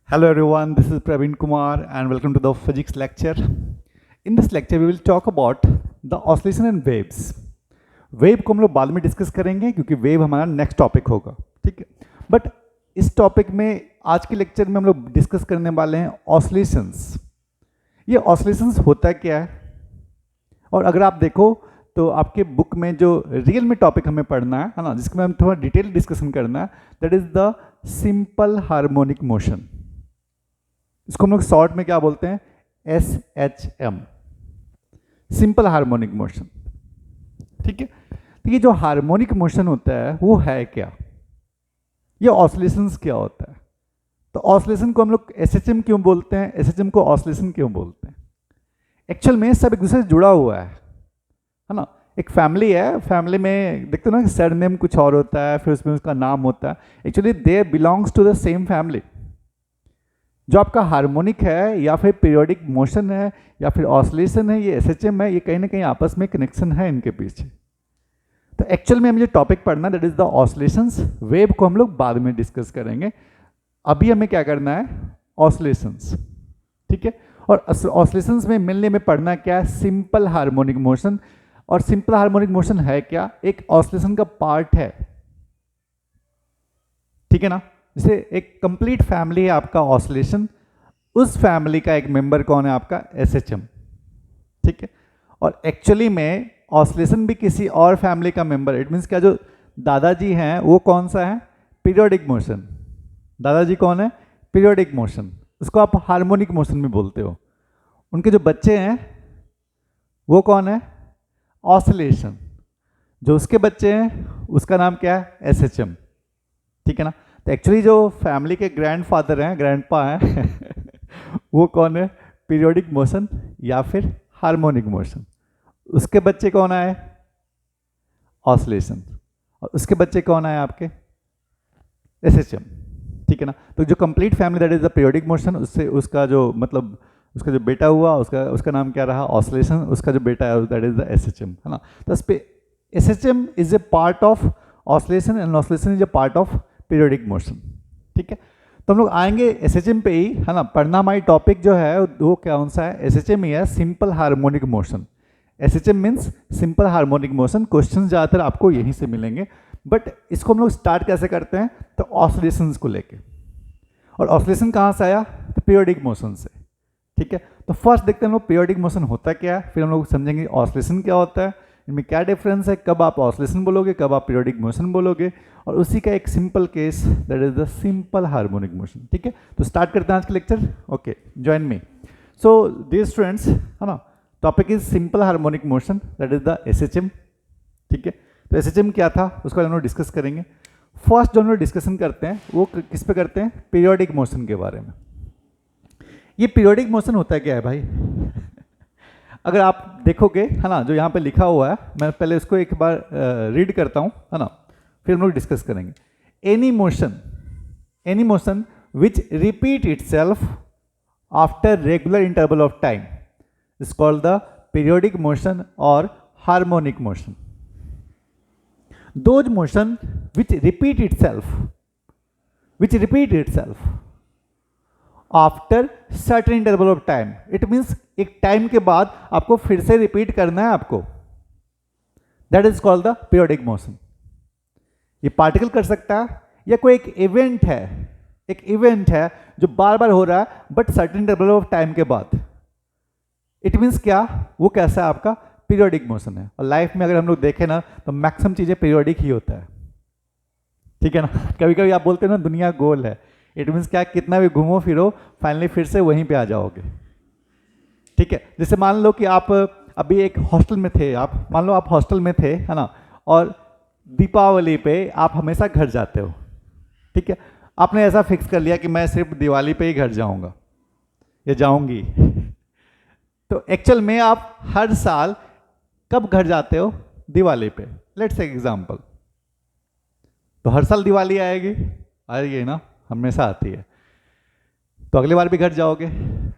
Hello everyone, this is Praveen Kumar and welcome to the physics lecture. In this lecture we will talk about the oscillation and waves. Wave को हम लोग बाद में discuss करेंगे क्योंकि wave हमारा next topic होगा, ठीक है। बट इस टॉपिक में आज के लेक्चर में हम लोग डिस्कस करने वाले हैं ऑसिलेशंस। ये ऑसिलेशंस होता क्या है, और अगर आप देखो तो आपके बुक में जो रियल में टॉपिक हमें पढ़ना है ना, जिसके में हम थोड़ा डिटेल डिस्कशन करना है, that is the simple harmonic motion. इसको हम लोग शॉर्ट में क्या बोलते हैं, SHM, सिंपल हार्मोनिक मोशन, ठीक है। तो ये जो हार्मोनिक मोशन होता है वो है क्या, ये ऑसिलेशंस क्या होता है। तो ऑसिलेशन को हम लोग SHM क्यों बोलते हैं, SHM को ऑसिलेशन क्यों बोलते हैं। एक्चुअल में सब एक दूसरे से जुड़ा हुआ है ना। एक फैमिली है, फैमिली में देखते हो ना, सरनेम कुछ और होता है, फिर उसमें उसका नाम होता है। Actually they belongs to the same family. जो आपका हार्मोनिक है या फिर पीरियोडिक मोशन है या फिर ऑसिलेशन है, ये SHM है, ये कहीं ना कहीं आपस में कनेक्शन है इनके पीछे। तो एक्चुअल में हमें जो टॉपिक पढ़ना है that is the oscillations. Wave को हम लोग बाद में डिस्कस करेंगे, अभी हमें क्या करना है, ऑसिलेशंस, ठीक है। और ऑसिलेशंस में मेनली हमें पढ़ना क्या है, सिंपल हार्मोनिक मोशन। और सिंपल हार्मोनिक मोशन है क्या, एक ऑसिलेशन का पार्ट है, ठीक है ना। जैसे एक कंप्लीट फैमिली है आपका ऑसिलेशन, उस फैमिली का एक मेंबर कौन है, आपका SHM, ठीक है। और एक्चुअली में ऑसिलेशन भी किसी और फैमिली का मेंबर, इट मीन्स क्या, जो दादाजी हैं वो कौन सा है, पीरियोडिक मोशन। दादाजी कौन है, पीरियोडिक मोशन, उसको आप हार्मोनिक मोशन भी बोलते हो। उनके जो बच्चे हैं वो कौन है, ऑसिलेशन। जो उसके बच्चे हैं उसका नाम क्या है, SHM, ठीक है ना। तो एक्चुअली जो फैमिली के ग्रैंडफादर हैं, ग्रैंडपा हैं वो कौन है, पीरियोडिक मोशन या फिर हार्मोनिक मोशन। उसके बच्चे कौन आए, ऑसिलेशन, और उसके बच्चे कौन आए, आपके SHM, ठीक है ना। तो जो complete family that is the periodic motion, उससे उसका जो मतलब उसका जो बेटा हुआ उसका नाम क्या रहा, ऑसिलेशन। उसका जो बेटा है दैट इज द SHM, है ना। तो इस पे SHM is a part of oscillation and oscillation is a part of periodic motion, ठीक है। तो हम लोग आएंगे SHM पे ही, है ना। पढ़ना हमारी टॉपिक जो है वो कौन सा है, SHM ही है, simple harmonic motion. SHM means simple harmonic motion. Question ज़्यादातर आपको यहीं से मिलेंगे, बट इसको हम लोग स्टार्ट कैसे करते हैं, तो ऑसिलेशंस को लेके। और ऑसिलेशन कहाँ से आया, तो पीरियोडिक मोशन से, ठीक है। तो फर्स्ट देखते हैं हम लोग पीरियोडिक मोशन होता क्या है, फिर हम लोग समझेंगे ऑसिलेशन क्या होता है, इनमें क्या डिफरेंस है, कब आप ऑसिलेशन बोलोगे, कब आप पीरियोडिक मोशन बोलोगे, और उसी का एक simple case that is the simple harmonic motion, ठीक है। तो स्टार्ट करते हैं आज का lecture, okay, join me. So dear students, है ना, topic is simple harmonic motion that is the SHM, ठीक है। तो SHM क्या था उसको हम लोग डिस्कस करेंगे। फर्स्ट जो हम लोग डिस्कशन करते हैं वो किस पे करते हैं, पीरियोडिक मोशन के बारे में। ये पीरियोडिक मोशन होता है क्या है भाई अगर आप देखोगे, है ना, जो यहाँ पे लिखा हुआ है, मैं पहले उसको एक बार रीड करता हूँ, है ना, फिर हम लोग डिस्कस करेंगे। Any motion which repeat itself after regular interval of time is called the periodic motion और harmonic motion. Those motion which repeat itself after certain interval of time, it means एक टाइम के बाद आपको फिर से repeat करना है आपको, that is called the periodic motion। ये पार्टिकल कर सकता है या कोई एक इवेंट है जो बार बार हो रहा है but certain interval of time के बाद। इट मीन्स क्या, वो कैसा है, आपका पीरियोडिक मोशन है। और लाइफ में अगर हम लोग देखें ना तो मैक्सिमम चीज़ें पीरियोडिक ही होता है, ठीक है ना। कभी कभी आप बोलते हैं ना दुनिया गोल है, इट मीन्स क्या, कितना भी घूमो फिरो फाइनली फिर से वहीं पे आ जाओगे, ठीक है। जैसे मान लो कि आप अभी एक हॉस्टल में थे, आप मान लो आप हॉस्टल में थे, है ना, और दीपावली पे आप हमेशा घर जाते हो, ठीक है। आपने ऐसा फिक्स कर लिया कि मैं सिर्फ दिवाली पे ही घर जाऊंगा या जाऊंगी तो एक्चुअल में आप हर साल कब घर जाते हो, दिवाली पे। लेट्स टेक एग्जांपल, तो हर साल दिवाली आएगी ना, हमेशा आती है। तो अगली बार भी घर जाओगे,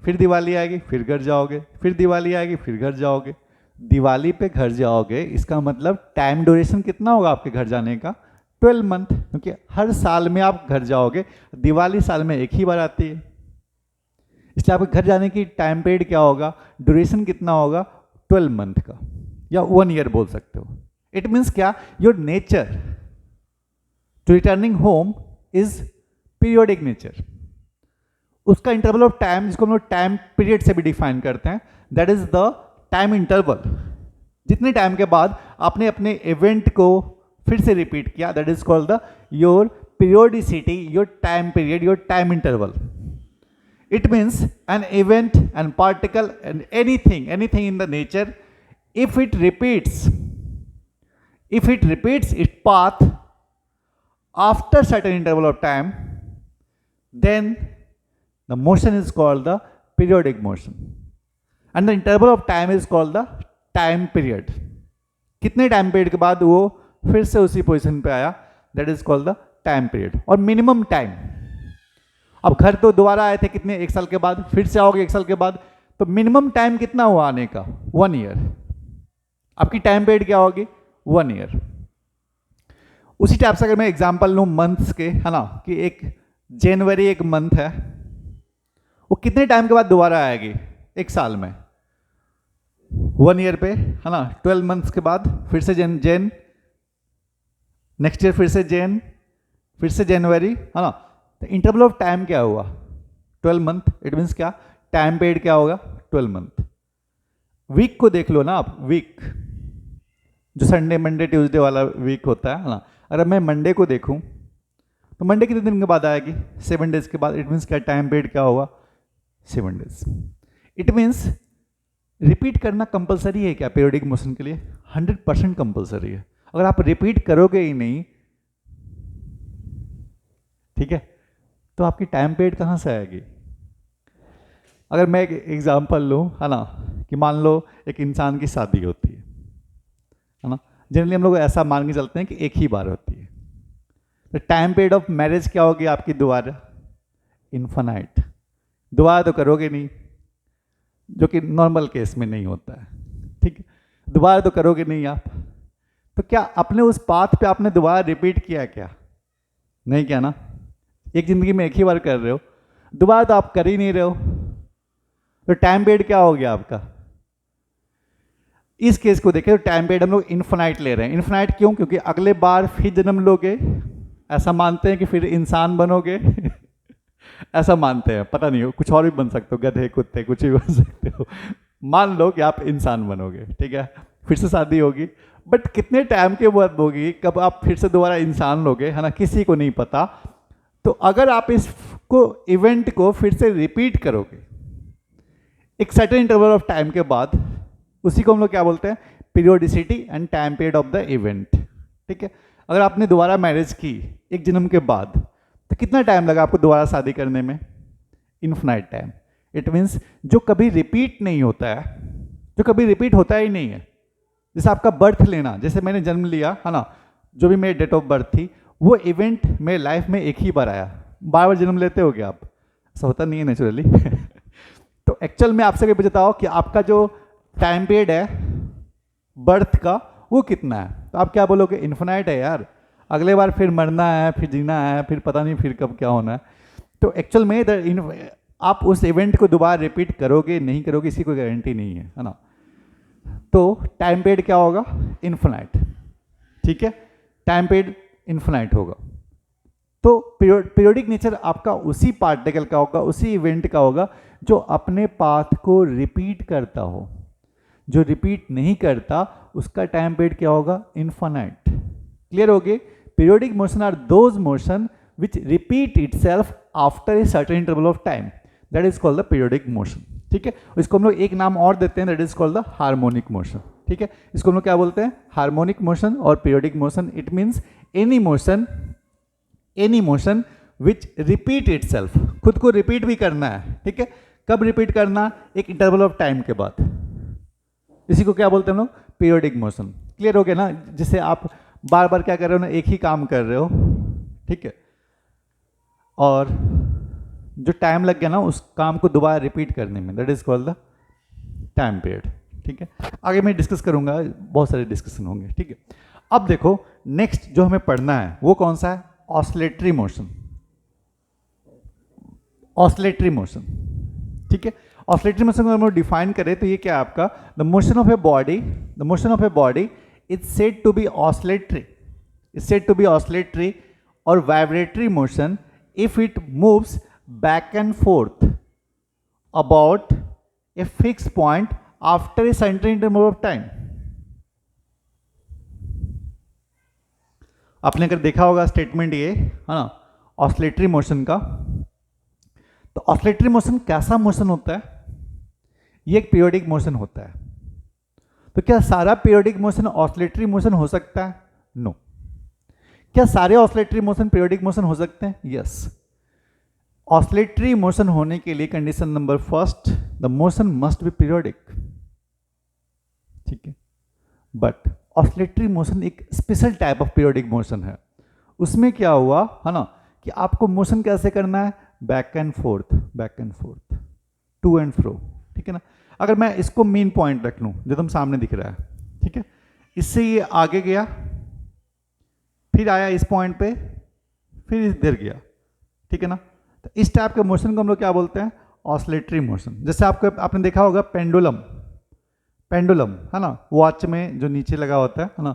फिर दिवाली आएगी, फिर घर जाओगे, फिर दिवाली आएगी, फिर घर जाओगे। दिवाली पे घर जाओगे, इसका मतलब टाइम ड्यूरेशन कितना होगा आपके घर जाने का, 12 मंथ, क्योंकि हर साल में आप घर जाओगे। दिवाली साल में एक ही बार आती है, इसलिए आपके घर जाने की टाइम पीरियड क्या होगा, ड्यूरेशन कितना होगा, 12 मंथ का या 1 ईयर बोल सकते हो। इट मीन्स क्या, your nature to returning home is periodic nature. उसका इंटरवल ऑफ टाइम, जिसको हम लोग टाइम पीरियड से भी डिफाइन करते हैं, that is the time interval. जितने टाइम के बाद आपने अपने इवेंट को फिर से रिपीट किया, that is called the your periodicity, your time period, your time interval. It means an event and particle and anything in the nature, if it repeats its path after certain interval of time, then the motion is called the periodic motion, and the interval of time is called the time period. कितने time period के बाद वो फिर से उसी position पे आया, that is called the time period. और मिनिमम टाइम, अब घर तो दोबारा आए थे कितने, 1 साल के बाद, फिर से आओगे 1 साल के बाद, तो मिनिमम टाइम कितना हुआ आने का, 1 ईयर। आपकी टाइम पीरियड क्या होगी, 1 ईयर। उसी टाइप से अगर मैं एग्जांपल लूं मंथ्स के, है ना, कि एक जनवरी एक मंथ है, वो कितने टाइम के बाद दोबारा आएगी, 1 साल में, 1 ईयर पे, है ना। 12 मंथ्स के बाद फिर से जैन, नेक्स्ट ईयर फिर से जैन, फिर से जनवरी, है ना। तो इंटरवल ऑफ टाइम क्या हुआ, 12 मंथ। इट मीन्स क्या, टाइम पीरियड क्या होगा, 12 मंथ। वीक को देख लो ना आप, वीक जो संडे मंडे ट्यूसडे वाला वीक होता है ना, अगर मैं मंडे को देखूं तो मंडे कितने दिन के बाद आएगी, 7 डेज के बाद। इट मीन्स क्या, टाइम पीरियड क्या होगा, 7 डेज। इट मीन्स रिपीट करना कंपलसरी है क्या पीरियोडिक मोशन के लिए, 100% कंपलसरी है। अगर आप रिपीट करोगे ही नहीं, ठीक है, तो आपकी टाइम पीरियड कहाँ से आएगी। अगर मैं एक एग्जांपल लूँ, है ना, कि मान लो एक इंसान की शादी होती है ना, जनरली हम लोग ऐसा मान के चलते हैं कि एक ही बार होती है, तो टाइम पीरियड ऑफ मैरिज क्या होगी आपकी, दोबारा इन्फिनाइट। दोबारा तो करोगे नहीं, जो कि नॉर्मल केस में नहीं होता है, ठीक है, दोबारा तो करोगे नहीं आप। तो क्या अपने उस पाथ पे आपने दोबारा रिपीट किया क्या, नहीं किया ना। एक जिंदगी में एक ही बार कर रहे हो, दोबारा तो आप कर ही नहीं रहे हो, तो टाइम पीरियड क्या हो गया आपका। इस केस को देखें तो टाइम पीरियड हम लोग इन्फिनाइट ले रहे हैं। इन्फिनाइट क्यों, क्योंकि अगले बार फिर जन्म लोगे, ऐसा मानते हैं कि फिर इंसान बनोगे ऐसा मानते हैं, पता नहीं हो, कुछ और भी बन सकते हो, गधे कुत्ते कुछ भी बन सकते हो। मान लो कि आप इंसान बनोगे, ठीक है, फिर से शादी होगी, बट कितने टाइम के बाद होगी, कब आप फिर से दोबारा इंसान लोगे, है ना, किसी को नहीं पता। तो अगर आप इसको इवेंट को फिर से रिपीट करोगे एक सर्टेन इंटरवल ऑफ टाइम के बाद, उसी को हम लोग क्या बोलते हैं, periodicity and time period of the event, ठीक है। अगर आपने दोबारा मैरिज की एक जन्म के बाद, तो कितना टाइम लगा आपको दोबारा शादी करने में, इन्फिनाइट टाइम। इट मीन्स जो कभी रिपीट नहीं होता है, जो कभी रिपीट होता ही नहीं है। जैसे आपका बर्थ लेना, जैसे मैंने जन्म लिया, है ना, जो भी मेरी डेट ऑफ बर्थ थी, वो इवेंट मेरे लाइफ में एक ही बार आया। बार बार जन्म लेते हो क्या आप, ऐसा होता नहीं है नेचुरली तो एक्चुअल में आपसे कभी बताओ कि आपका जो टाइम पीरियड है बर्थ का वो कितना है, तो आप क्या बोलोगे, इन्फिनाइट है यार, अगले बार फिर मरना है, फिर जीना है, फिर पता नहीं फिर कब क्या होना है। तो एक्चुअल में आप उस इवेंट को दोबारा रिपीट करोगे नहीं करोगे, इसकी कोई गारंटी नहीं है ना। तो टाइम पीरियड क्या होगा, इन्फिनाइट, ठीक है, टाइम पीरियड इन्फिनाइट होगा। तो पीरियोडिक नेचर आपका उसी पार्टिकल का होगा, उसी इवेंट का होगा जो अपने पाथ को रिपीट करता हो। जो रिपीट नहीं करता उसका टाइम पीरियड क्या होगा, इन्फिनाइट। क्लियर हो गए। Periodic motion are those motion which repeat itself after a certain interval of time, that is called the periodic motion, ठीक है। इसको हम लोग एक नाम और देते हैं, that is called the harmonic motion, ठीक है। इसको हम लोग क्या बोलते हैं, हार्मोनिक मोशन और periodic motion. It means any motion which repeat itself, खुद को रिपीट भी करना है, ठीक है। कब रिपीट करना, एक इंटरवल ऑफ टाइम के बाद, इसी को क्या बोलते हैं हम लोग, पीरियोडिक मोशन। क्लियर हो गया ना। जिसे आप बार बार क्या कर रहे हो ना, एक ही काम कर रहे हो, ठीक है, और जो टाइम लग गया ना उस काम को दोबारा रिपीट करने में, that is called the time period, ठीक है। आगे मैं डिस्कस करूंगा, बहुत सारे डिस्कशन होंगे, ठीक है। अब देखो नेक्स्ट जो हमें पढ़ना है वो कौन सा है, ऑसिलेटरी मोशन। ऑसिलेटरी मोशन, ठीक ठीक है। ऑसिलेटरी मोशन को हम लोग डिफाइन करें तो ये क्या है आपका, the motion of a body, the motion of a body is said to be oscillatory, is said to be oscillatory और vibratory motion if it moves back and forth about a fixed point after a certain interval of time. आपने अगर देखा होगा statement ये है ना oscillatory motion का, तो ऑसिलेटरी मोशन कैसा मोशन होता है, ये एक पीरियोडिक मोशन होता है। तो क्या सारा पीरियोडिक मोशन ऑसिलेटरी मोशन हो सकता है? नो। क्या सारे ऑसिलेटरी मोशन पीरियोडिक मोशन हो सकते हैं? यस। ऑसिलेटरी मोशन होने के लिए condition number first, the motion must be periodic, ठीक है। बट ऑसिलेटरी मोशन एक special type of periodic motion है। उसमें क्या हुआ है ना कि आपको मोशन कैसे करना है, back and forth, back and forth, to and fro, ठीक है ना। अगर मैं इसको मेन पॉइंट रख लूं जो तुम सामने दिख रहा है, ठीक है, इससे ये आगे गया, फिर आया इस पॉइंट पे, फिर इधर गया, ठीक है ना। तो इस टाइप के मोशन को हम लोग क्या बोलते हैं, ऑसिलेटरी मोशन। जैसे आपने देखा होगा पेंडुलम, पेंडुलम है ना, वॉच में जो नीचे लगा होता है ना,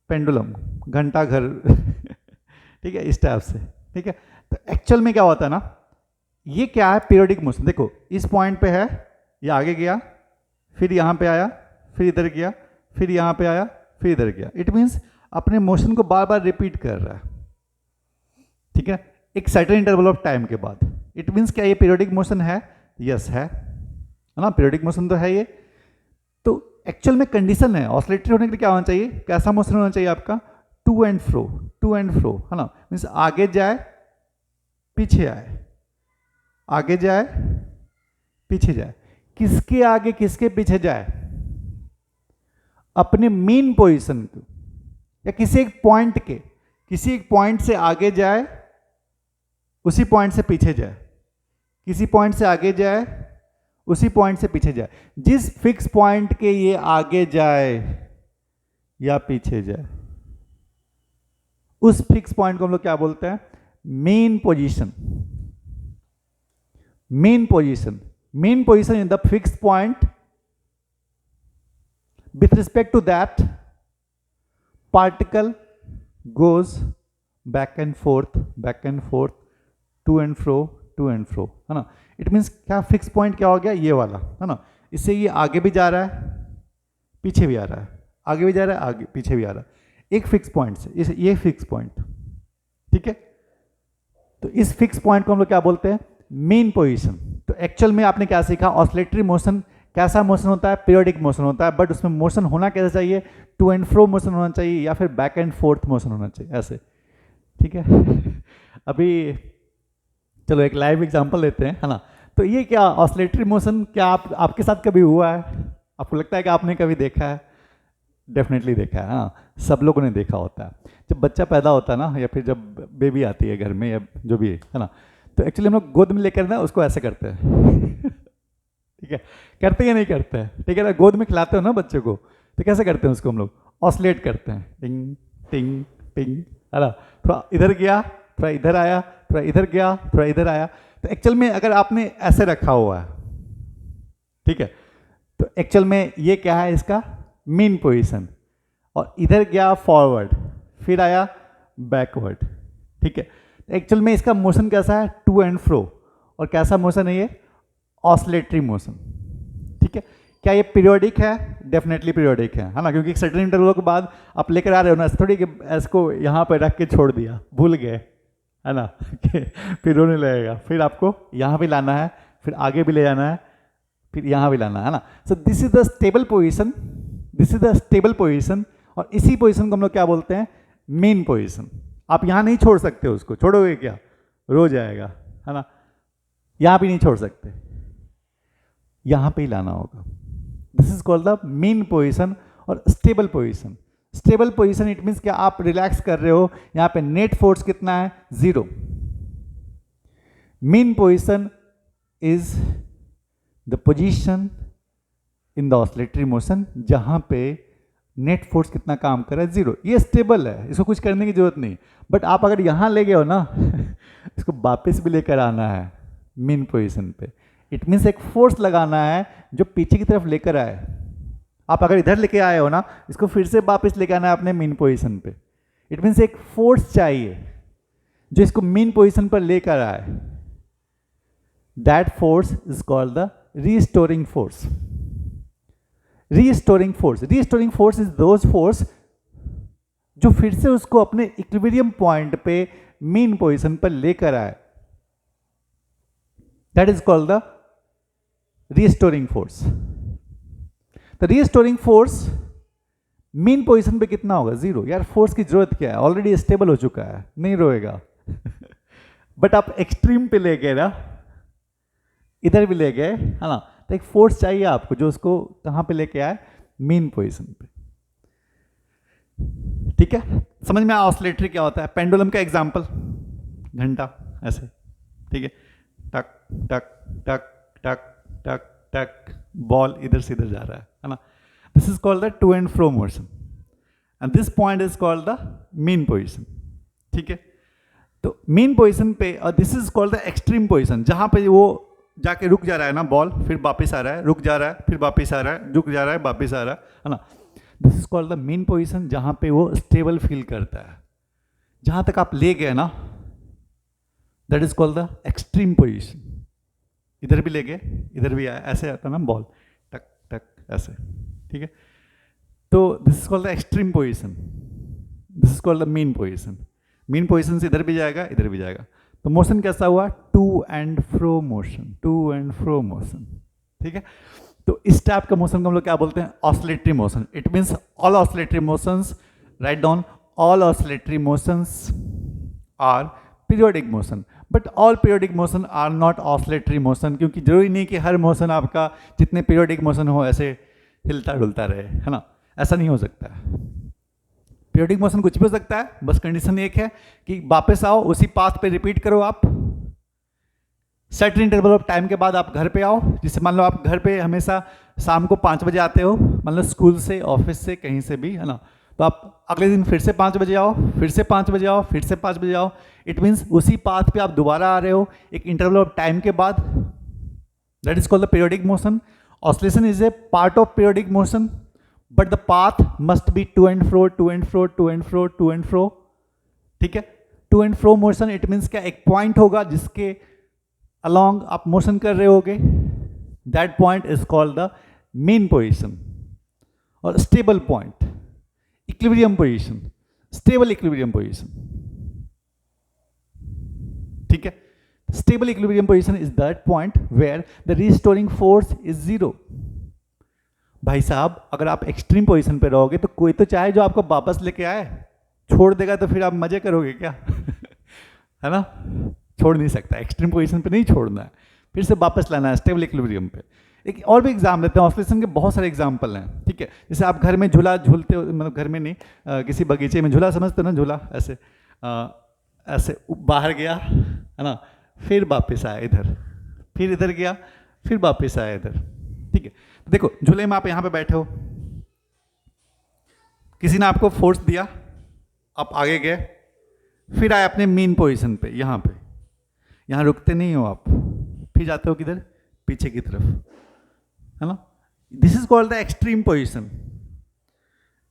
पेंडुलम, घंटा घर ठीक है, इस टाइप से, ठीक है। तो एक्चुअल में क्या होता है ना, ये क्या है, पीरियोडिक मोशन। देखो इस पॉइंट पे है, ये आगे गया, फिर यहाँ पे आया, फिर इधर गया, फिर यहाँ पे आया, फिर इधर गया। इट मीन्स अपने मोशन को बार बार रिपीट कर रहा है, ठीक है, एक सर्टेन इंटरवल ऑफ टाइम के बाद। इट मीन्स क्या ये पीरियोडिक मोशन है? यस है ना, पीरियोडिक मोशन तो है ये। तो एक्चुअल में कंडीशन है ऑसिलेटरी होने के लिए क्या होना चाहिए, कैसा मोशन होना चाहिए आपका, to and fro, to and fro, है ना। मीन्स आगे जाए पीछे आए, आगे जाए पीछे जाए। किसके आगे किसके पीछे जाए, अपने मेन पोजीशन को, या किसी एक पॉइंट के, किसी एक पॉइंट से आगे जाए, उसी पॉइंट से पीछे जाए, किसी पॉइंट से आगे जाए, उसी पॉइंट से पीछे जाए। जिस फिक्स पॉइंट के ये आगे जाए या पीछे जाए, उस फिक्स पॉइंट को हम लोग क्या बोलते हैं, main position. Main position, main position in the fix point with respect to that particle goes back and forth, to and fro, है ना। इट मीन्स क्या फिक्स पॉइंट क्या हो गया, ये वाला, है ना। इससे ये आगे भी जा रहा है, पीछे भी आ रहा है, आगे भी जा रहा है, आगे पीछे भी आ रहा है, एक फिक्स पॉइंट से। ये फिक्स पॉइंट, ठीक है। तो इस फिक्स पॉइंट को हम लोग क्या बोलते हैं, मेन पोजीशन। तो एक्चुअल में आपने क्या सीखा, ऑसिलेटरी मोशन कैसा मोशन होता है, पीरियोडिक मोशन होता है। बट उसमें मोशन होना कैसा चाहिए, टू एंड फ्रो मोशन होना चाहिए, या फिर बैक एंड फोर्थ मोशन होना चाहिए, ऐसे, ठीक है। अभी चलो एक लाइव एग्जांपल लेते हैं, है ना। तो ये क्या ऑसिलेटरी मोशन, क्या आपके साथ कभी हुआ है, आपको लगता है कि आपने कभी देखा है? डेफिनेटली देखा है, हाँ, सब लोगों ने देखा होता है। जब बच्चा पैदा होता है ना, या फिर जब बेबी आती है घर में, या जो भी है ना, तो एक्चुअली हम लोग गोद में लेकर ना उसको ऐसे करते हैं ठीक है, करते या नहीं करते हैं, ठीक है ना। गोद में खिलाते हो ना बच्चे को, तो कैसे करते हैं उसको हम लोग, ऑसिलेट करते हैं, टिंग टिंग टिंग, है ना। थोड़ा इधर गया, थोड़ा इधर आया, थोड़ा इधर गया, थोड़ा इधर आया। तो एक्चुअल में अगर आपने ऐसे रखा हुआ है, ठीक है, तो एक्चुअल में ये क्या है, इसका मेन पोजीशन। और इधर गया फॉरवर्ड, फिर आया बैकवर्ड, ठीक है। एक्चुअल में इसका मोशन कैसा है, टू एंड फ्रो। और कैसा मोशन है ये, ऑसिलेटरी मोशन, ठीक है। क्या ये पीरियोडिक है? डेफिनेटली पीरियोडिक है ना, क्योंकि एक सर्टेन इंटरवल के बाद आप लेकर आ रहे हो ना, ऐसे थोड़ी कि इसको यहाँ पर रख के छोड़ दिया, भूल गए, है ना फिर रोने लगेगा, फिर आपको यहाँ भी लाना है, फिर आगे भी ले जाना है, फिर यहाँ भी लाना है ना। So this is the stable position, this is the stable position. और इसी पोजीशन को हम लोग क्या बोलते हैं, मेन पोजीशन। आप यहाँ नहीं छोड़ सकते उसको, छोड़ोगे क्या, रो जाएगा, है ना। यहाँ भी नहीं छोड़ सकते, यहाँ पे ही लाना होगा। This is called the mean position और stable position. Stable position it means क्या, आप रिलैक्स कर रहे हो, यहाँ पे नेट फोर्स कितना है, 0। Main position is the position in the oscillatory motion जहां पे नेट फोर्स कितना काम कर रहा है, 0। ये स्टेबल है, इसको कुछ करने की जरूरत नहीं। बट आप अगर यहाँ ले गए हो ना इसको वापस भी लेकर आना है मेन पोजीशन पे। इट मीन्स एक फोर्स लगाना है जो पीछे की तरफ लेकर आए। आप अगर इधर लेके आए हो ना, इसको फिर से वापस लेके आना है अपने मेन पोजीशन पे। इट मीन्स एक फोर्स चाहिए जो इसको मेन पोजीशन पर लेकर आए। That force is called the restoring force. Restoring force, restoring force is those force जो फिर से उसको अपने इक्विलिब्रियम पॉइंट पे मेन पोजीशन पर लेकर आए। That is called the restoring force. तो रीस्टोरिंग फोर्स मेन पोजीशन पे कितना होगा? 0। यार फोर्स की जरूरत क्या है, ऑलरेडी स्टेबल हो चुका है, नहीं रोएगा। बट आप एक्सट्रीम पे ले गए ना, इधर भी ले गए, है ना, तो एक फोर्स चाहिए आपको जो उसको कहां पे लेके आए? मेन पोजीशन पे। ठीक है, समझ में आया ऑसिलेटरी क्या होता है? पेंडुलम का एग्जांपल, घंटा ऐसे, ठीक है, टक टक टक टक टक टक, बॉल इधर से इधर जा रहा है ना। This is called the two and fro motion and this point is called the mean position. ठीक है, तो मेन पोजीशन पे, और this is called the extreme position, जहां पे वो जाके रुक जा रहा है ना बॉल, फिर वापस आ रहा है, रुक जा रहा है, फिर वापस आ रहा है, रुक जा रहा है, वापस आ रहा है ना। This is called the mean position, जहां पे वो स्टेबल फील करता है। जहां तक आप ले गए ना, that is called the extreme position. इधर भी ले गए, इधर भी आया, ऐसे आता ना बॉल, टक टक ऐसे। ठीक है, तो this is called the extreme position, this is called the mean position. Main position से इधर भी जाएगा, इधर भी जाएगा। तो मोशन कैसा हुआ? To and fro motion, to and fro motion. ठीक है, तो इस टाइप का मोशन को हम लोग क्या बोलते हैं? Oscillatory motion. It means all oscillatory motions, right down, all oscillatory motions are periodic motion, but all periodic motion are not oscillatory motion, क्योंकि जरूरी नहीं कि हर मोशन आपका जितने पीरियोडिक मोशन हो ऐसे हिलता डुलता रहे, है ना, ऐसा नहीं हो सकता है। पीरियोडिक मोशन कुछ भी हो सकता है, बस कंडीशन एक है कि वापस आओ, उसी पाथ पे रिपीट करो आप, सर्टेन इंटरवल ऑफ टाइम के बाद आप घर पे आओ। जिससे मान लो आप घर पे हमेशा शाम को 5 बजे आते हो, मान लो स्कूल से, ऑफिस से, कहीं से भी, है ना, तो आप अगले दिन फिर से 5 बजे आओ, फिर से 5 बजे आओ, फिर से 5 बजे आओ। इट मीन्स उसी पाथ पे आप दोबारा आ रहे हो एक इंटरवल ऑफ टाइम के बाद। That is called the periodic motion. Oscillation is a part of periodic motion, but the path must be to and fro, to and fro, to and fro, to and fro. ठीक है, to and fro motion, it means क्या? एक point होगा जिसके along आप motion कर रहे होगे, that point is called the mean position. और stable point, equilibrium position, stable equilibrium position. ठीक है, stable equilibrium position is that point where the restoring force is 0। भाई साहब, अगर आप एक्सट्रीम पोजीशन पे रहोगे तो कोई तो चाहे जो आपको वापस लेके आए, छोड़ देगा तो फिर आप मजे करोगे क्या? है ना, छोड़ नहीं सकता, एक्सट्रीम पोजीशन पे नहीं छोड़ना है, फिर से वापस लाना है स्टेबल इक्विलिब्रियम पे। एक और भी एग्जाम लेते हैं, ऑसिलेशन के बहुत सारे एग्जाम्पल हैं। ठीक है, जैसे आप घर में झूला झूलते हो, मतलब घर में नहीं, किसी बगीचे में झूला समझते हो ना, झूला ऐसे ऐसे बाहर गया, है ना, फिर वापस आया इधर, फिर इधर गया, फिर वापस आया इधर। ठीक है, तो देखो झूले में आप यहाँ पे बैठे हो, किसी ने आपको फोर्स दिया, आप आगे गए, फिर आए अपने मेन पोजीशन पे, यहाँ रुकते नहीं हो आप, फिर जाते हो किधर? पीछे की तरफ, है ना। This is called the extreme position.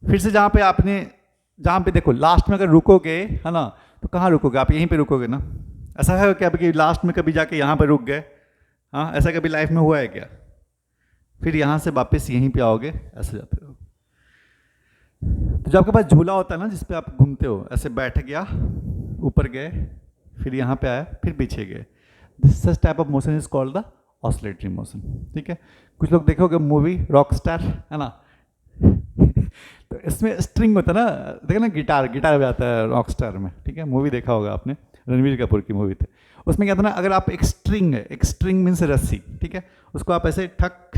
फिर से जहाँ पे देखो लास्ट में अगर रुकोगे, है ना, तो कहाँ रुकोगे आप? यहीं पे रुकोगे ना। ऐसा है क्या कि लास्ट में कभी जाके यहाँ पे रुक गए? हाँ, ऐसा कभी लाइफ में हुआ है क्या? फिर यहाँ से वापस यहीं पे आओगे, ऐसे जाते हो। तो जब आपके पास झूला होता है ना, जिसपे आप घूमते हो, ऐसे बैठ गया, ऊपर गए, फिर यहाँ पे आया, फिर पीछे गए, this type of motion is called the oscillatory motion. ठीक है, कुछ लोग देखोगे मूवी रॉकस्टार, है ना, तो इसमें स्ट्रिंग होता है ना, देखो ना, गिटार बजाता है रॉकस्टार में। ठीक है, मूवी देखा होगा आपने, रणवीर कपूर की मूवी थी। उसमें क्या था ना, अगर आप एक स्ट्रिंग मीन्स रस्सी, ठीक है, उसको आप ऐसे ठक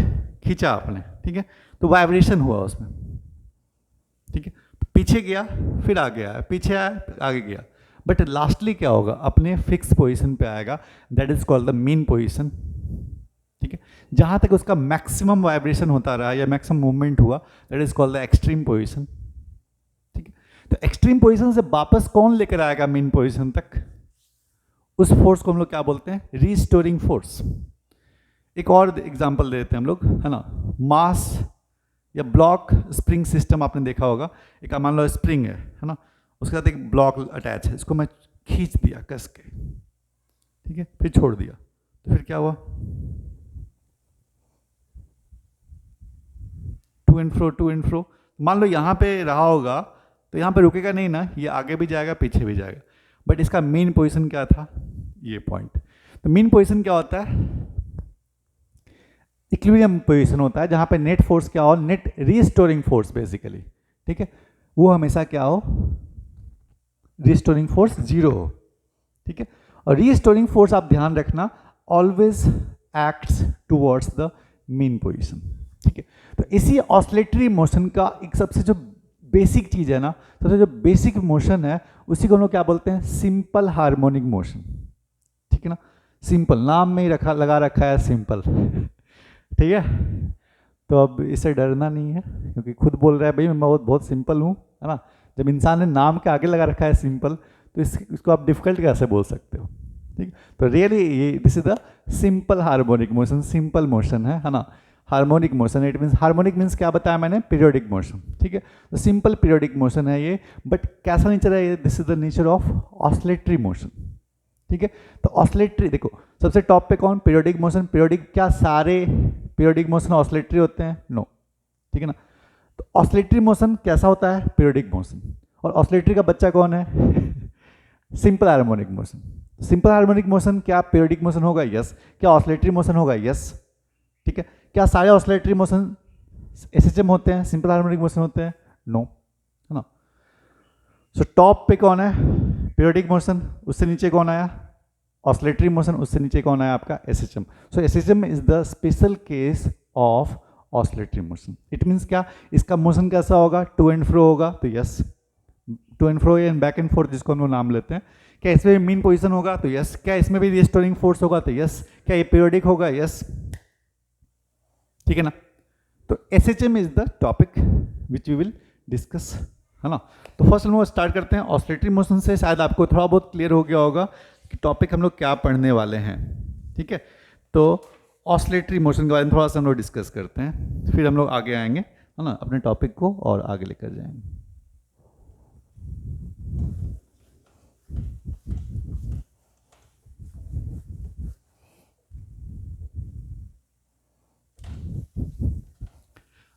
खींचा आपने, ठीक है, तो वाइब्रेशन हुआ उसमें। ठीक है, पीछे गया, फिर आगे आया, पीछे आया, आगे गया, बट लास्टली क्या होगा? अपने फिक्स पोजीशन पे आएगा, that is called the mean position. ठीक है, जहां तक उसका मैक्सिमम वाइब्रेशन होता रहा या मैक्सिमम मूवमेंट हुआ, that is called the extreme position. ठीक है, तो एक्सट्रीम पोजीशन से वापस कौन लेकर आएगा मेन पोजीशन तक? उस फोर्स को हम लोग क्या बोलते हैं? Restoring force. एक और एग्जांपल देते हैं हम लोग, है ना। मास या ब्लॉक स्प्रिंग सिस्टम आपने देखा होगा। एक मान लो स्प्रिंग है ना, उसके साथ एक ब्लॉक अटैच है, इसको मैं खींच दिया कस के, ठीक है, फिर छोड़ दिया, तो फिर क्या हुआ, टू एंड फ्रो। मान लो यहाँ पे रहा होगा तो यहाँ पे रुकेगा नहीं ना, ये आगे भी जाएगा पीछे भी जाएगा, बट इसका मेन पोजीशन क्या था, ये पॉइंट। तो मेन पोजीशन क्या होता है, इक्विलिब्रियम पोजीशन होता है, जहाँ पे नेट फोर्स क्या हो, नेट रीस्टोरिंग फोर्स बेसिकली, ठीक है, वो हमेशा क्या हो, रीस्टोरिंग फोर्स जीरो हो, ठीक है। और रीस्टोरिंग फोर्स आप ध्यान रखना always acts towards the mean position, ठीक है। तो इसी ऑसिलेटरी मोशन का एक सबसे जो बेसिक चीज है ना, सबसे जो बेसिक मोशन है, उसी को हम लोग क्या बोलते हैं, सिंपल हार्मोनिक मोशन, ठीक है ना। सिंपल नाम में ही लगा रखा है सिंपल, ठीक है। तो अब इससे डरना नहीं है, क्योंकि खुद बोल रहा है भाई मैं बहुत सिंपल हूँ, है ना। जब इंसान ने नाम के आगे लगा रखा है सिंपल, तो इसको आप डिफिकल्ट कैसे बोल सकते हो, ठीक है। तो रियली ये this is the simple harmonic motion, simple motion है ना। Harmonic motion, it means harmonic means क्या बताया मैंने, पीरियोडिक मोशन, ठीक है। तो सिंपल पीरियोडिक मोशन है ये, बट कैसा नेचर है ये, this is the nature of oscillatory motion, ठीक है। तो ऑसिलेटरी देखो सबसे टॉप पे कौन, पीरियोडिक मोशन। पीरियोडिक क्या सारे पीरियोडिक मोशन ऑसिलेटरी होते हैं, नो, ठीक है ना। तो ऑसिलेटरी मोशन कैसा होता है, पीरियोडिक मोशन। और ऑसिलेटरी का बच्चा कौन है, simple harmonic motion. Simple harmonic motion क्या पीरियोडिक मोशन होगा, यस। क्या ऑसिलेटरी मोशन होगा, यस, ठीक है। क्या सारे ऑसिलेटरी मोशन एसएचएम होते हैं, सिंपल हार्मोनिक मोशन होते हैं, नो, है ना। सो टॉप पे कौन है, पीरियोडिक मोशन, उससे नीचे कौन आया, ऑसिलेटरी मोशन, उससे नीचे कौन आया आपका SHM. So SHM is the special case of oscillatory motion. It means क्या, इसका मोशन कैसा होगा, टू एंड फ्रो होगा, तो yes, to and fro and back and forth जिसको हम लोग नाम लेते हैं। क्या इसमें मीन पोजीशन होगा, तो यस। क्या इसमें भी रिस्टोरिंग फोर्स होगा, तो यस। क्या ये पीरियोडिक होगा, यस, ठीक है ना। तो SHM is the topic which we will discuss, है ना। तो फर्स्ट हम लोग स्टार्ट करते हैं ऑसिलेटरी मोशन से। शायद आपको थोड़ा बहुत क्लियर हो गया होगा कि टॉपिक हम लोग क्या पढ़ने वाले हैं, ठीक है। तो ऑसिलेटरी मोशन के बारे में थोड़ा सा हम लोग डिस्कस करते हैं, फिर हम लोग आगे आएंगे, है ना, अपने टॉपिक को और आगे लेकर जाएंगे।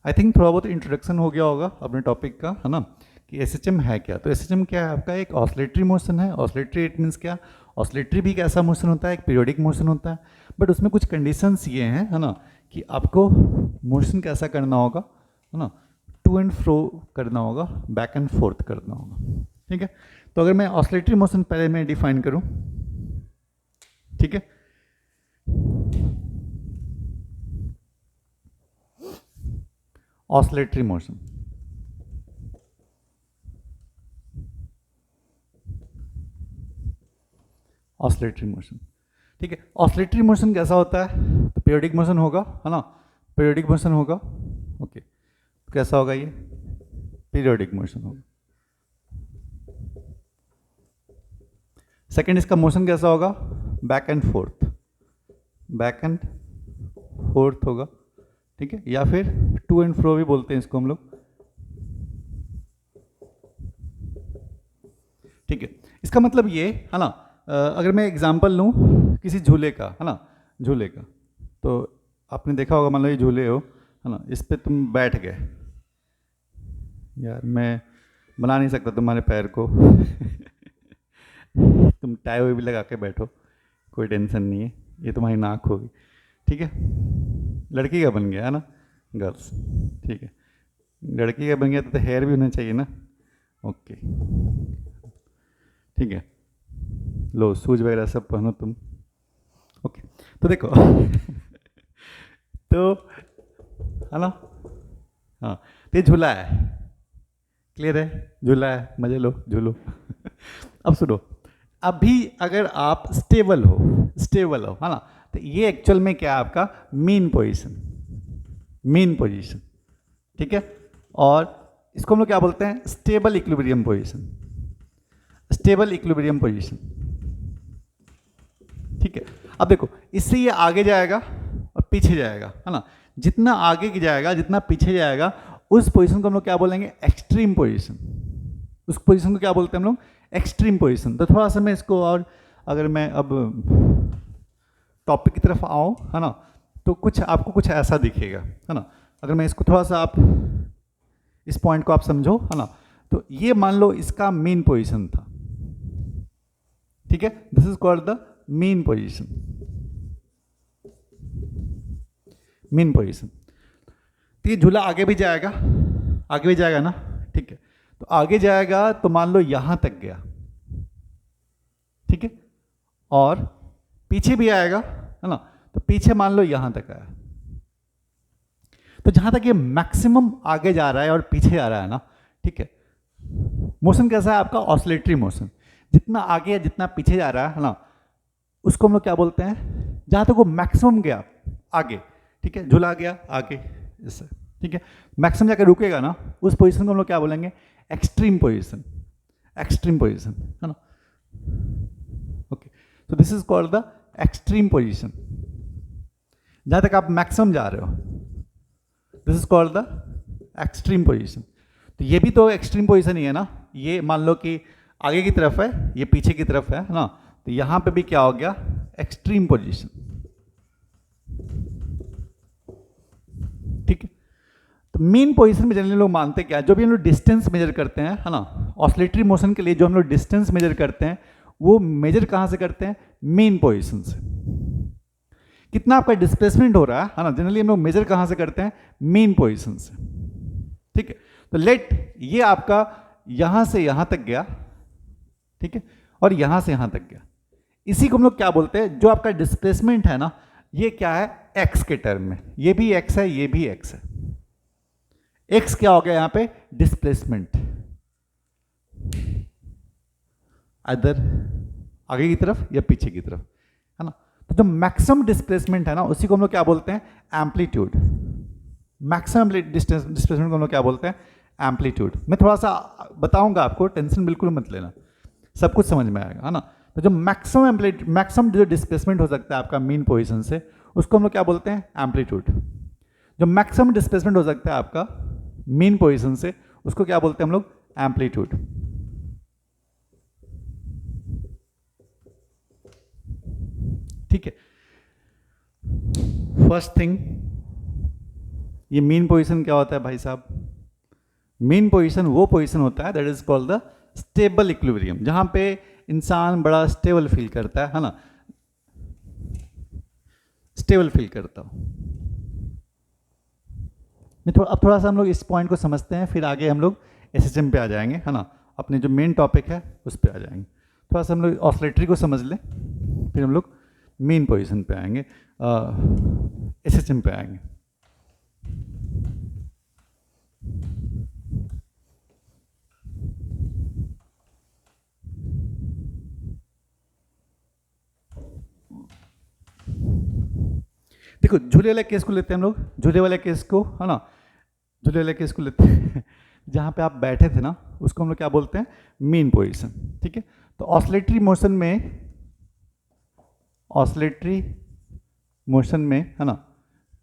आई थिंक थोड़ा बहुत इंट्रोडक्शन हो गया होगा अपने टॉपिक का, है ना, कि एसएचएम है क्या। तो एसएचएम क्या है आपका, एक ऑसिलेटरी मोशन है। ऑसिलेटरी इट मीन्स क्या, ऑसिलेटरी भी एक ऐसा मोशन होता है, एक पीरियोडिक मोशन होता है, बट उसमें कुछ कंडीशंस ये हैं, है ना, कि आपको मोशन कैसा करना होगा, है ना, टू एंड फ्रो करना होगा, बैक एंड फोर्थ करना होगा, ठीक है। तो अगर मैं ऑसिलेटरी मोशन पहले मैं डिफाइन करूँ, ठीक है, ऑसिलेटरी मोशन, ऑसिलेटरी मोशन, ठीक है। ऑसिलेटरी मोशन कैसा होता है, तो पीरियोडिक मोशन होगा, है ना, पीरियोडिक मोशन होगा, ओके। कैसा होगा ये, पीरियोडिक मोशन होगा। सेकंड इसका मोशन कैसा होगा, back and forth, back and fourth होगा, ठीक है, या फिर टू एंड फ्रो भी बोलते हैं इसको हम लोग, ठीक है। इसका मतलब ये है ना, अगर मैं एग्जांपल लूँ किसी झूले का, है ना, झूले का, तो आपने देखा होगा, मान लो ये झूले हो, है ना, इस पे तुम बैठ गए, यार मैं बना नहीं सकता तुम्हारे पैर को तुम टाई हुई भी लगा के बैठो, कोई टेंशन नहीं है, ये तुम्हारी नाक होगी, ठीक है। लड़की का बन गया, है ना, गर्ल्स, ठीक है, लड़की का बन गया तो हेयर भी होना चाहिए ना, ओके, ठीक है। लो शूज वगैरह सब पहनो तुम, ओके। तो देखो तो है ना, हाँ, तो ये झूला है, क्लियर है, झूला है, मजे लो, झूलो अब सुनो, अभी अगर आप स्टेबल हो, है ना, तो ये एक्चुअल में क्या है आपका मीन पोजीशन, मीन पोजीशन, ठीक है। और इसको हम लोग क्या बोलते हैं, stable equilibrium position, stable equilibrium position, ठीक है। अब देखो इससे ये आगे जाएगा और पीछे जाएगा, है ना। जितना आगे की जाएगा, जितना पीछे जाएगा, उस पोजीशन को हम लोग क्या बोलेंगे, एक्सट्रीम पोजीशन। उस पोजीशन को क्या बोलते हैं हम लोग, एक्सट्रीम पोजीशन। तो थोड़ा सा मैं इसको, और अगर मैं अब टॉपिक की तरफ आऊँ, है ना, तो कुछ आपको कुछ ऐसा दिखेगा, है ना। अगर मैं इसको थोड़ा सा, आप इस पॉइंट को आप समझो, है ना, तो ये मान लो इसका मेन पोजीशन था, ठीक है। This is called the mean position, main position. तो ये झूला आगे भी जाएगा, आगे भी जाएगा ना, ठीक है। तो आगे जाएगा तो मान लो यहां तक गया, ठीक है, और पीछे भी आएगा, है ना, तो पीछे मान लो यहां तक आया। तो जहां तक ये मैक्सिमम आगे जा रहा है और पीछे आ रहा है ना, ठीक है। मोशन कैसा है आपका, ऑसिलेटरी मोशन। जितना आगे या जितना पीछे जा रहा है ना, उसको हम लोग क्या बोलते हैं, जहां तक वो मैक्सिमम गया आगे, ठीक है, झूला गया आगे इससे, ठीक है, मैक्सिमम जाकर रुकेगा ना, उस पोजीशन को हम लोग क्या बोलेंगे, एक्सट्रीम पोजीशन, एक्सट्रीम पोजीशन, है ना। ओके, तो this is called the extreme position, जहां तक आप मैक्सिमम जा रहे हो, this is called the extreme position. तो ये भी तो एक्सट्रीम पोजीशन ही है ना। ये मान लो कि आगे की तरफ है, ये पीछे की तरफ है ना, तो यहां पे भी क्या हो गया, एक्सट्रीम पोजीशन, ठीक है। तो मेन पोजीशन में जनरली लोग मानते क्या, जो भी हम लोग डिस्टेंस मेजर करते हैं, है ना, ऑसिलेटरी मोशन के लिए जो हम लोग डिस्टेंस मेजर करते हैं, वो मेजर कहां से करते हैं, मेन पोजीशन से। कितना आपका डिस्प्लेसमेंट हो रहा है ना, जनरली हम लोग मेजर कहां से करते हैं, मेन पोजीशन से, ठीक है। तो लेट ये आपका यहां से यहां तक गया, ठीक है, और यहां से यहां तक गया, इसी को हम लोग क्या बोलते हैं, जो आपका डिस्प्लेसमेंट है ना, ये क्या है, एक्स के टर्म में। ये भी एक्स है, ये भी एक्स है। एक्स क्या हो गया यहां पे, डिस्प्लेसमेंट, अदर आगे की तरफ या पीछे की तरफ, है ना। तो जो मैक्सिमम डिस्प्लेसमेंट है ना, उसी को हम लोग क्या बोलते हैं, एम्पलीट्यूड। मैक्सिमम डिस्प्लेसमेंट को हम लोग क्या बोलते हैं, एम्पलीट्यूड। मैं थोड़ा सा बताऊंगा आपको, टेंशन बिल्कुल मत लेना, सब कुछ समझ में आएगा, है ना। तो जो मैक्सिमम जो डिस्प्लेसमेंट हो सकता है आपका मेन पोजीशन से, उसको हम लोग क्या बोलते हैं, एम्पलीट्यूड। जो मैक्सिमम डिस्प्लेसमेंट हो सकता है आपका मेन पोजीशन से, उसको क्या बोलते हैं हम लोग, एम्पलीट्यूड, ठीक है। फर्स्ट थिंग, ये मेन पोजीशन क्या होता है भाई साहब, मेन पोजीशन वो पोजीशन होता है that is called the stable equilibrium, जहां पे इंसान बड़ा स्टेबल फील करता है ना, स्टेबल फील करता हूं मैं। अब थोड़ा सा हम लोग इस पॉइंट को समझते हैं, फिर आगे हम लोग एसएचएम पे आ जाएंगे, है ना, अपने जो मेन टॉपिक है उस पे आ जाएंगे। थोड़ा सा हम लोग ऑसिलेटरी को समझ लें, फिर हम लोग मेन पोजीशन पे आएंगे, एसएचएम पे आएंगे। देखो, झूले वाले केस को लेते हैं हम लोग, झूले वाले केस को, है ना, झूले वाले केस को लेते हैं जहां पे आप बैठे थे ना, उसको हम लोग क्या बोलते हैं, मेन पोजीशन, ठीक है। तो ऑसिलेटरी मोशन में, है ना,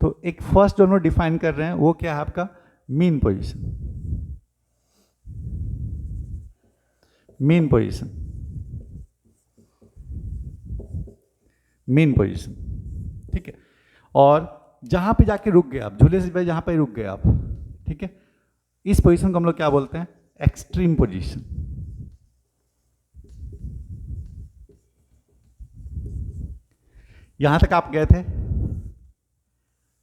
तो एक फर्स्ट जो हम लोग डिफाइन कर रहे हैं वो क्या है आपका, main position, main position, main position, ठीक है। और जहां पे जाके रुक गए आप, झूले से जहां पे रुक गए आप, ठीक है, इस पोजीशन को हम लोग क्या बोलते हैं, एक्सट्रीम पोजीशन। यहां तक आप गए थे,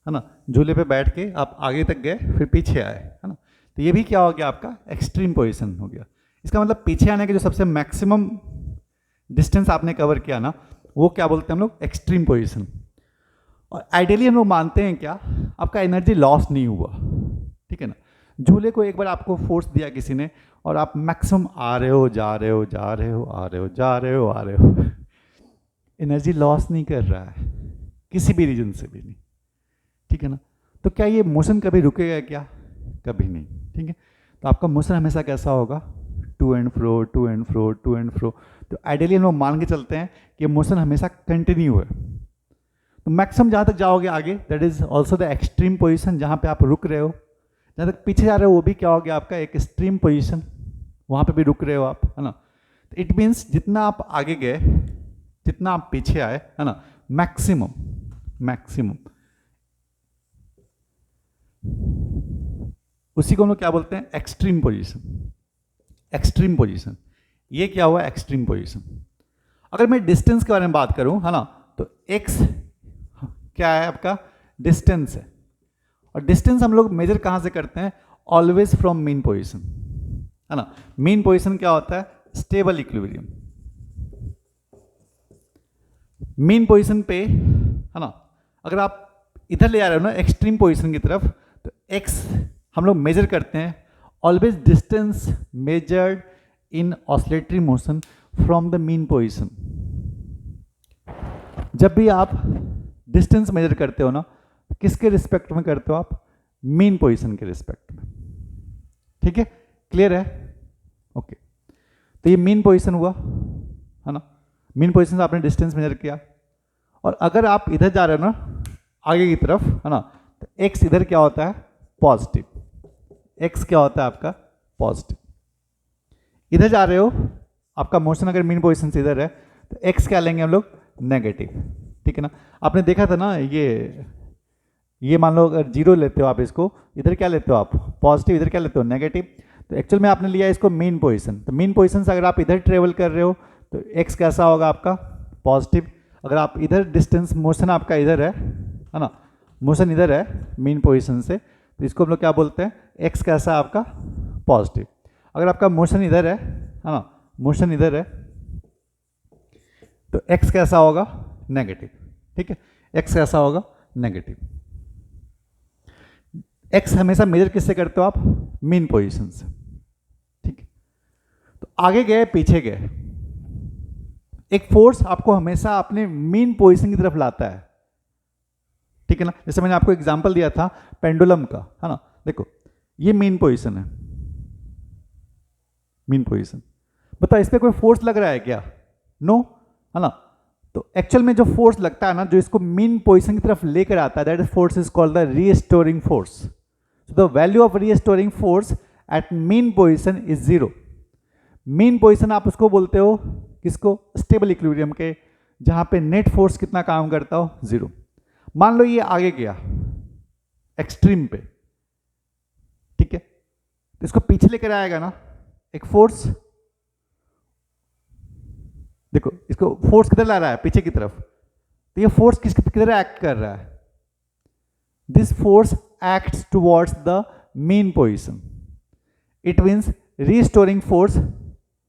है ना, झूले पे बैठ के आप आगे तक गए, फिर पीछे आए, है ना, तो ये भी क्या हो गया आपका, एक्सट्रीम पोजीशन हो गया। इसका मतलब पीछे आने के जो सबसे मैक्सिमम डिस्टेंस आपने कवर किया ना, वो क्या बोलते हैं हम लोग, एक्सट्रीम पोजीशन। और आइडियली हम लोग मानते हैं क्या, आपका एनर्जी लॉस नहीं हुआ, ठीक है ना। झूले को एक बार आपको फोर्स दिया किसी ने, और आप मैक्सिमम आ रहे हो, जा रहे हो, जा रहे हो, आ रहे हो, जा रहे हो, आ रहे हो, एनर्जी लॉस नहीं कर रहा है किसी भी रीजन से भी नहीं, ठीक है ना। तो क्या ये मोशन कभी रुकेगा क्या, कभी नहीं, ठीक है। तो आपका मोशन हमेशा कैसा होगा, to and fro, to and fro, to and fro. तो आइडियली हम लोग मान के चलते हैं कि मोशन हमेशा कंटिन्यू है। तो मैक्सिमम जहाँ तक जाओगे आगे, that is also the extreme position, जहाँ पे आप रुक रहे हो। जहाँ तक पीछे जा रहे हो वो भी क्या हो गया आपका एक एक्सट्रीम पोजिशन, वहाँ पे भी रुक रहे हो आप, है ना। तो इट मीन्स जितना आप आगे गए, जितना आप पीछे आए, है ना, मैक्सिमम मैक्सिमम उसी को हम लोग क्या बोलते हैं, एक्सट्रीम पोजीशन। एक्सट्रीम पोजीशन, ये क्या हुआ, एक्सट्रीम पोजीशन। अगर मैं डिस्टेंस के बारे में बात करूं, है ना, तो एक्स क्या है आपका, डिस्टेंस है। और डिस्टेंस हम लोग मेजर कहां से करते हैं, ऑलवेज फ्रॉम मीन पोजीशन, है ना। मीन पोजीशन क्या होता है, स्टेबल इक्विलिब्रियम। मीन पोजीशन पे, है ना, अगर आप इधर ले आ रहे हो ना एक्सट्रीम पोजीशन की तरफ, तो एक्स हम लोग मेजर करते हैं always distance measured in oscillatory motion from the mean position. जब भी आप डिस्टेंस मेजर करते हो ना, किसके रिस्पेक्ट में करते हो आप, मीन पोजीशन के रिस्पेक्ट में। ठीक है, क्लियर है, ओके। तो ये मीन पोजीशन हुआ, है ना। मीन पोजीशन से आपने डिस्टेंस मेजर किया। और अगर आप इधर जा रहे हो ना आगे की तरफ, है ना, तो एक्स इधर क्या होता है, पॉजिटिव। एक्स क्या होता है आपका, पॉजिटिव। इधर जा रहे हो, आपका मोशन अगर मीन पोजीशन से इधर है, तो एक्स क्या लेंगे हम लोग, नेगेटिव। ठीक है ना। आपने देखा था ना, ये मान लो अगर जीरो लेते हो आप, इसको इधर क्या लेते हो आप, पॉजिटिव, इधर क्या लेते हो, नेगेटिव। तो एक्चुअल में आपने लिया इसको मीन पोजीशन। तो मीन पोजीशन से अगर आप इधर ट्रेवल कर रहे हो, तो एक्स कैसा होगा आपका, पॉजिटिव। अगर आप इधर डिस्टेंस, मोशन आपका इधर है ना, मोशन इधर है मीन पोजीशन से, तो इसको हम लोग क्या बोलते हैं, एक्स कैसा है आपका, पॉजिटिव। अगर आपका मोशन इधर है ना, मोशन इधर है, तो एक्स कैसा होगा, नेगेटिव। ठीक है, एक्स कैसा होगा, नेगेटिव। एक्स हमेशा मेजर किससे करते हो आप, मीन पोजीशन से। ठीक है, तो आगे गए पीछे गए, एक फोर्स आपको हमेशा अपने मीन पोजीशन की तरफ लाता है। ठीक है ना। जैसे मैंने आपको एग्जांपल दिया था पेंडुलम का, है ना। देखो ये मीन पोजीशन है, मीन पोजीशन। बताओ इस पे कोई फोर्स लग रहा है क्या, नो, है ना। तो एक्चुअल में जो फोर्स लगता है ना, जो इसको मीन पोजीशन की तरफ लेकर आता है, that force is called the restoring force. So the value of restoring force at mean position is 0। Mean position आप उसको बोलते हो किसको, स्टेबल इक्विलिब्रियम के, जहां पे नेट फोर्स कितना काम करता हो, 0। मान लो ये आगे गया एक्सट्रीम पे, ठीक है, तो इसको पीछे लेकर आएगा ना एक फोर्स। देखो इसको फोर्स किधर ला रहा है, पीछे की तरफ। तो ये फोर्स किधर एक्ट कर रहा है, this force acts towards the mean position. It means restoring force